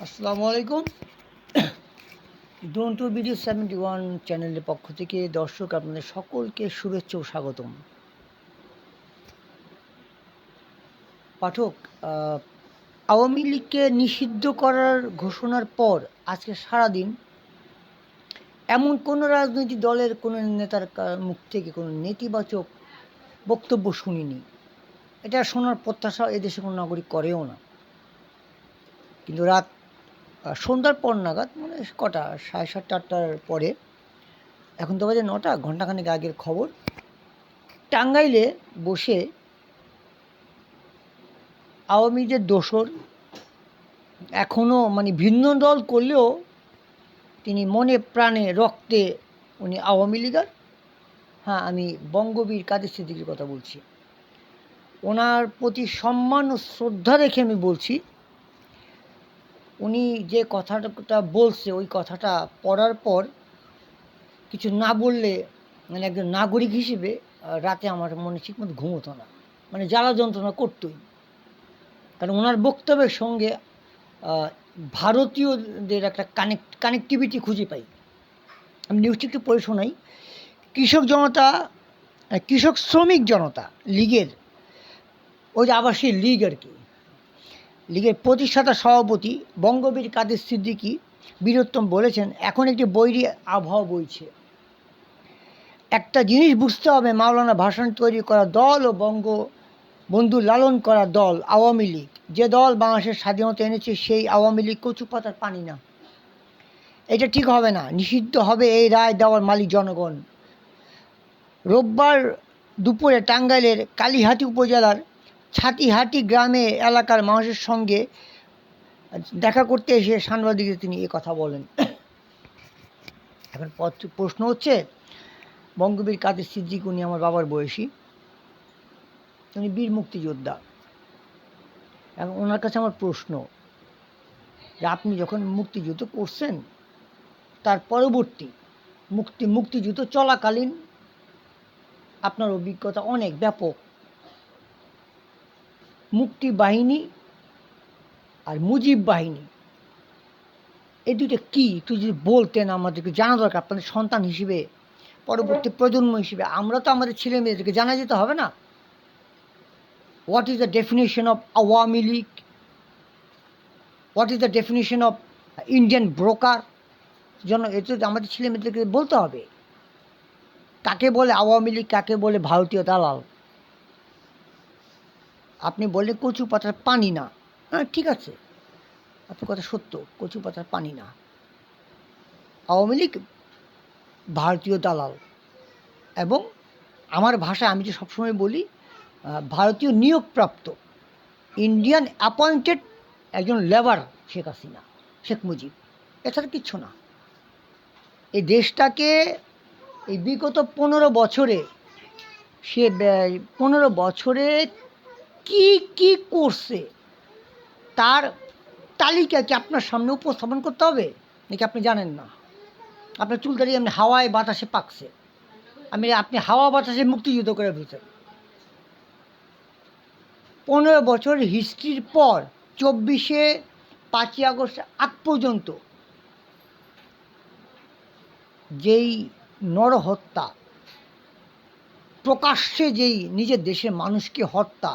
আসসালামু আলাইকুম। Don't two video 71 চ্যানেলের পক্ষ থেকে দর্শক আপনাদের সকলকে শুভেচ্ছা ও স্বাগতম। পাঠক, আওয়ামী লীগকে নিষিদ্ধ করার ঘোষণার পর আজকে সারাদিন এমন কোনো রাজনৈতিক দলের কোনো নেতার মুখ থেকে কোনো নেতিবাচক বক্তব্য শুনিনি। এটা শোনার প্রত্যাশা এদেশে কোনো নাগরিক করেও না। কিন্তু রাত সন্ধ্যার পর নাগাদ, মানে কটা 7:30 8টার পরে, এখন তো বাজে 9টা, ঘণ্টাখানেক আগের খবর, টাঙ্গাইলে বসে আওয়ামী লীগের দোসর এখনও মানে ভিন্ন দল করলেও তিনি মনে প্রাণে রক্তে উনি আওয়ামী লীগার। হ্যাঁ, আমি বঙ্গবীর কাদের সিদ্দিকীর কথা বলছি। ওনার প্রতি সম্মান ও শ্রদ্ধা রেখে আমি বলছি, উনি যে কথাটা বলছে ওই কথাটা পড়ার পর কিছু না বললে, মানে একজন নাগরিক হিসেবে রাতে আমার মনে ঠিকমতো ঘুম হতো না, মানে জ্বালা যন্ত্রণা করতোই। কারণ ওনার বক্তব্যের সঙ্গে ভারতীয়দের একটা কানেক্টিভিটি খুঁজে পাই। আমি নিউজটি একটু পড়ে শোনাই। কৃষক শ্রমিক জনতা লীগের, ওই যে আবার সেই লীগ আর কি, লীগের প্রতিষ্ঠাতা সভাপতি বঙ্গবীর কাদের সিদ্দিকী বীরোত্তম বলেছেন, এখন একটি বৈরী আবহাওয়া বইছে। একটা জিনিস বুঝতে হবে, মাওলানা ভাষণ তৈরি করা দল ও বঙ্গবন্ধু লালন করা দল আওয়ামী লীগ, যে দল বাংলাদেশের স্বাধীনতা এনেছে, সেই আওয়ামী লীগ কচু পাতার পানি না। এটা ঠিক হবে না, নিষিদ্ধ হবে, এই রায় দেওয়ার মালিক জনগণ। রোববার দুপুরে টাঙ্গাইলের কালিহাতী উপজেলার ছাতিহাটি গ্রামে এলাকার মানুষের সঙ্গে দেখা করতে এসে সাংবাদিকদের তিনি এ কথা বলেন। এখন প্রশ্ন হচ্ছে, বঙ্গবীর কাদের সিদ্দিকী, উনি আমার বাবার বয়সী, উনি বীর মুক্তিযোদ্ধা। এবং ওনার কাছে আমার প্রশ্ন যে আপনি যখন মুক্তিযুদ্ধ করছেন, তার পরবর্তী মুক্তিযুদ্ধ চলাকালীন আপনার অভিজ্ঞতা অনেক ব্যাপক। মুক্তি বাহিনী আর মুজিব বাহিনী, এই দুটো কী একটু যদি বলতেন, আমাদেরকে জানা দরকার। আপনাদের সন্তান হিসেবে, পরবর্তী প্রজন্ম হিসেবে আমরা তো আমাদের ছেলে মেয়েদেরকে জানা যেতে হবে না? What is the definition of Awami League? What is the definition of Indian broker? যেন এতে আমাদের ছেলে মেয়েদেরকে বলতে হবে কাকে বলে আওয়ামী লীগ, কাকে বলে ভারতীয় দালাল। আপনি বললেন কচু পাতার পানি না, হ্যাঁ ঠিক আছে, আপনার কথা সত্য, কচু পাতার পানি না। আওয়ামী লীগ ভারতীয় দালাল, এবং আমার ভাষায় আমি যে সবসময় বলি, ভারতীয় নিয়োগপ্রাপ্ত, ইন্ডিয়ান অ্যাপয়েন্টেড একজন লেবার শেখ হাসিনা, শেখ মুজিব, এছাড়া কিচ্ছু না। এই দেশটাকে এই বিগত 15 বছরে, সে 15 বছরে কি কি করছে তার তালিকা কি আপনার সামনে উপস্থাপন করতে হবে, নাকি আপনি জানেন না? আপনার চুলদারি এমনি হাওয়ায় বাতাসে পাকছে, আপনি হাওয়া বাতাসে মুক্তিযুদ্ধ করে ফেলছেন। 15 বছর হিস্ট্রির পর 5ই আগস্ট আগ পর্যন্ত যেই নরহত্যা, প্রকাশ্যে যেই নিজের দেশের মানুষকে হত্যা,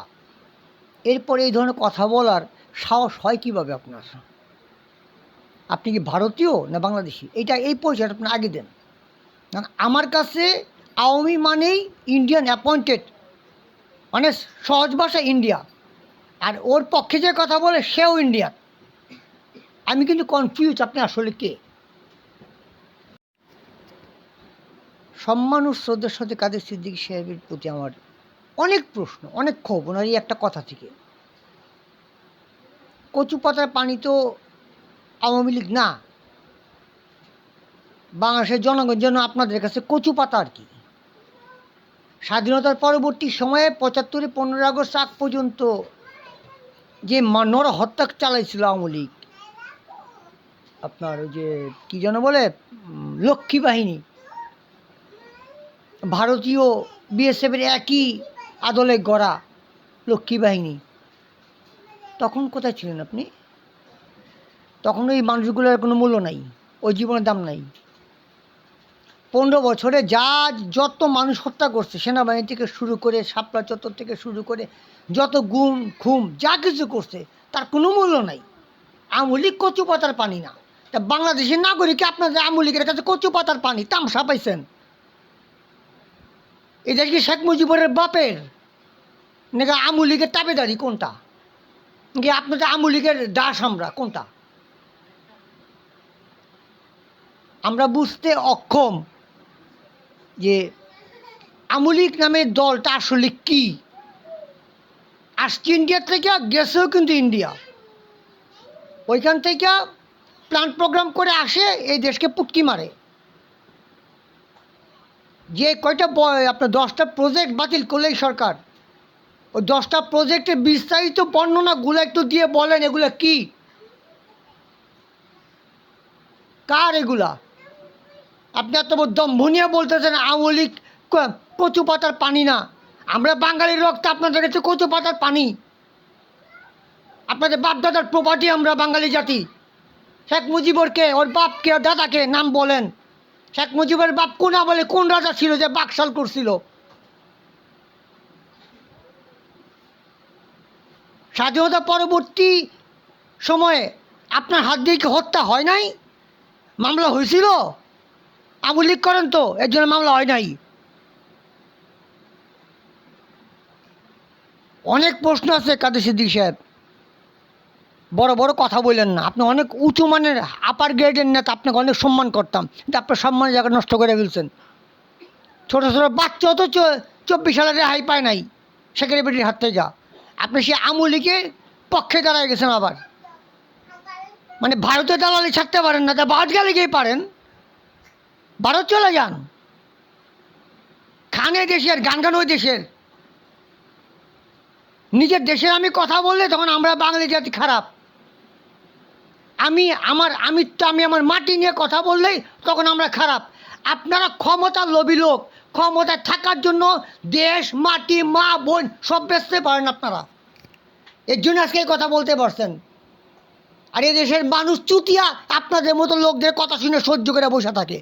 এরপরে এই ধরনের কথা বলার সাহস হয় কীভাবে আপনার? আপনি কি ভারতীয় না বাংলাদেশি? এই পরিচয়টা আপনি আগে দেন। কারণ আমার কাছে আওয়ামী মানেই ইন্ডিয়ান অ্যাপয়েন্টেড, মানে সহজ ভাষা ইন্ডিয়া, আর ওর পক্ষে যে কথা বলে সেও ইন্ডিয়ান। আমি কিন্তু কনফিউজ আপনি আসলে কে। সম্মান ও শ্রদ্ধার সাথে কাদের সিদ্দিকী সাহেবের প্রতি আমার অনেক প্রশ্ন, অনেক ক্ষোভ ওনার এই একটা কথা থেকে। কচু পাতার পানি তো আওয়ামী লীগ না, বাংলাদেশের জনগণ যেন আপনাদের কাছে কচু পাতা আর কি। স্বাধীনতার পরবর্তী সময়ে 75-এ 15 আগস্ট আগ পর্যন্ত যে নরহত্যা চালাইছিল আওয়ামী লীগ, আপনার ওই যে কী যেন বলে, লক্ষ্মী বাহিনী, ভারতীয় বিএসএফের একই আদলে গড়া লক্ষ্মী বাহিনী, তখন কোথায় ছিলেন আপনি? তখন ওই মানুষগুলোর কোনো মূল্য নাই, ওই জীবনের দাম নাই। 15 বছরে যত মানুষ হত্যা করছে, সেনাবাহিনী থেকে শুরু করে শাপলা চত্বর থেকে শুরু করে যত গুম খুম যা কিছু করছে, তার কোনো মূল্য নাই। আওয়ামী লীগ কচু পাতার পানি না। তা বাংলাদেশের নাগরিক আপনাদের আওয়ামী লীগের কাছে কচু পাতার পানি, তামসা পাইছেন? এটা কি শেখ মুজিবুরের বাপের নাকি আওয়ামী লীগের তাবেদারি? কোনটা? নাকি আপনাদের আওয়ামী লীগের দাস? আমরা কোনটা? আমরা বুঝতে অক্ষম যে আওয়ামী লীগ নামের দলটা আসলে কি। আসছে ইন্ডিয়া থেকে, গেছেও কিন্তু ইন্ডিয়া। ওইখান থেকে প্ল্যান প্রোগ্রাম করে আসে, এই দেশকে পুটকি মারে। যে কয়টা আপনার 10টা প্রজেক্ট বাতিল করলেই সরকার, ওই 10টা প্রজেক্টের বিস্তারিত বর্ণনাগুলো একটু দিয়ে বলেন, এগুলো কি, কার এগুলা? আপনি এত দম্ভ নিয়ে বলতেছেন আওয়ামী লীগ কচু পাতার পানি না। আমরা বাঙালির রক্ত আপনাদের কাছে কচু পাতার পানি। আপনাদের বাপ দাদার প্রপার্টি আমরা বাঙালি জাতি। শেখ মুজিবরকে, ওর বাপকে, ওর দাদাকে নাম বলেন। শেখ মুজিবের বাপ কোন আমলে কোন রাজা ছিল যে বাকশাল করছিল? স্বাধীনতা পরবর্তী সময়ে আপনার হাত দিয়ে কি হত্যা হয় নাই? মামলা হয়েছিল? আওয়ামী লীগ করেন তো, এর জন্য মামলা হয় নাই। অনেক প্রশ্ন আছে কাদের সিদ্দিকী সাহেব, বড় বড় কথা বললেন না। আপনি অনেক উঁচু মানের আপার গ্রেডের নেতা, আপনাকে অনেক সম্মান করতাম, কিন্তু আপনার সম্মানের জায়গা নষ্ট করে ফেলছেন। ছোটো ছোটো বাচ্চাও তো 24 সালের রেহাই পায় নাই সেক্রেটারির হাত থেকে। আপনি সে আওয়ামী লীগের পক্ষে দাঁড়ায় গেছেন আবার। মানে ভারতের দালালি ছাড়তে পারেন না, তা ভারত গেলে গিয়ে পারেন, ভারত চলে যান। খান এ দেশের, গান গান ওই দেশের। নিজের দেশের আমি কথা বললে তখন আমরা বাঙালি জাতি খারাপ। আমি আমার মাটি নিয়ে কথা বললেই তখন আমরা খারাপ। আপনারা ক্ষমতার লোভী লোক, ক্ষমতায় থাকার জন্য দেশ, মাটি, মা, বোন সব বেচতে পারেন আপনারা। এর জন্য আজকে এই কথা বলতে পারছেন। আর এই দেশের মানুষ চুতিয়া আপনাদের মতো লোকদের কথা শুনে সহ্য করে বসে থাকে।